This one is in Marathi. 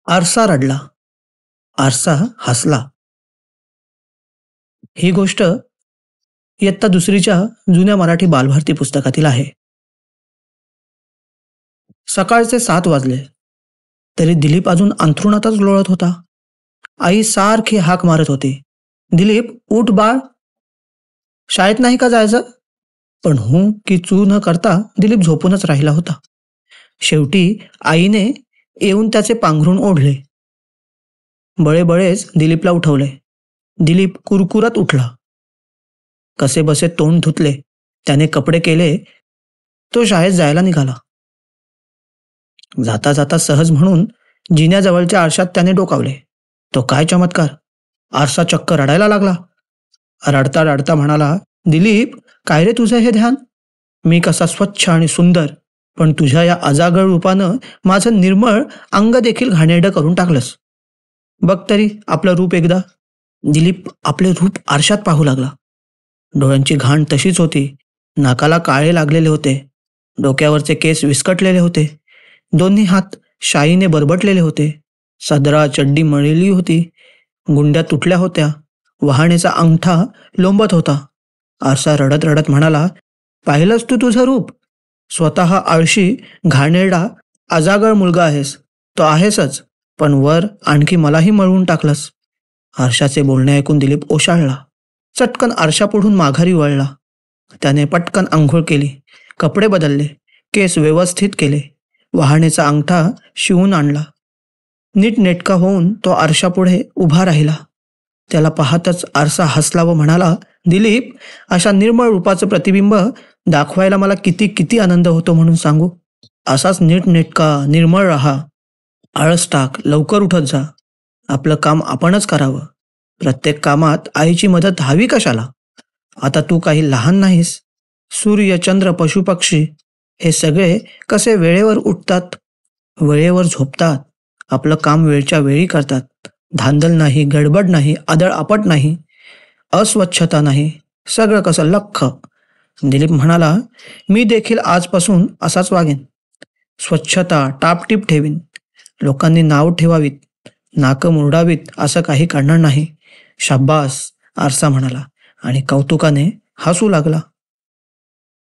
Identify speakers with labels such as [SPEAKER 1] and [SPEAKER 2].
[SPEAKER 1] आरसा रडला, आरसा हसला. ही गोष्ट इयत्ता दुसरीच्या जुन्या मराठी बालभारती पुस्तकातील आहे. सकाळचे 7 वाजले तरी दिलीप अजून अंथरुणातच लोळत होता. आई सारखी हाक मारत होती, दिलीप उठ बाळ, शाळेत नाही का जायचं? पण हूं की चू न करता दिलीप झोपूनच राहिला होता. शेवटी आईने येऊन त्याचे पांघरून ओढले. बळेबळेच दिलीपला उठवले. दिलीप कुरकुरत उठला. कसे बसे तोंड धुतले, त्याने कपडे केले, तो शाळेत जायला निघाला. जाता जाता सहज म्हणून जिन्याजवळच्या आरशात त्याने डोकावले. तो काय चमत्कार! आरसा चक्क रडायला लागला. रडता रडता म्हणाला, दिलीप, काय रे तुझं हे ध्यान? मी कसा स्वच्छ आणि सुंदर, पण तुझ्या या अजागळ रूपानं माझं निर्मळ अंग देखील घाणेरडं करून टाकलंस. बघ तरी आपलं रूप एकदा. दिलीप आपले रूप आरशात पाहू लागला. डोळ्यांची घाण तशीच होती. नाकाला काळे लागलेले होते. डोक्यावरचे केस विस्कटलेले होते. दोन्ही हात शाईने बरबटलेले होते. सदरा चड्डी मळलेली होती. गुंड्या तुटल्या होत्या. वहाणेचा अंगठा लोंबत होता. आरसा रडत रडत म्हणाला, पाहिलंस तू तुझं रूप? स्वतः आळशी, घाणेरडा, अजागळ मुलगा आहेस. तो आहेसच, पण वर आणखी मलाही मळवून टाकलंस. आरशाचे बोलणे ऐकून दिलीप ओशाळला. चटकन आरशापुढून माघारी वळला. त्याने पटकन आंघोळ केली, कपडे बदलले, केस व्यवस्थित केले, वहाणेचा अंगठा शिवून आणला. नीटनेटका होऊन तो आरशापुढे उभा राहिला. त्याला पाहतच आरसा हसला व म्हणाला, दिलीप, अशा निर्मळ रूपाचं प्रतिबिंब दाखवायला मला किती किती आनंद होतो म्हणून सांगू. असाच नीटनेटका निर्मळ राहा. आळस टाक, लवकर उठत जा. आपलं काम आपणच करावं. प्रत्येक कामात आईची मदत हवी कशाला? आता तू काही लहान नाहीस. सूर्य, चंद्र, पशुपक्षी हे सगळे कसे वेळेवर उठतात, वेळेवर झोपतात, आपलं काम वेळच्या वेळी करतात. धांदल नाही, गडबड नाही, आदळआपट नाही, अस्वच्छता नाही, सगळं कसं लख्ख. दिलीप म्हणाला, मी देखील आजपासून असाच वागेन. स्वच्छता टापटीप ठेवीन. लोकांनी नाव ठेवावीत, नाकं मुरडावीत असं काही करणार नाही. शाब्बास, आरसा म्हणाला आणि कौतुकाने हसू लागला.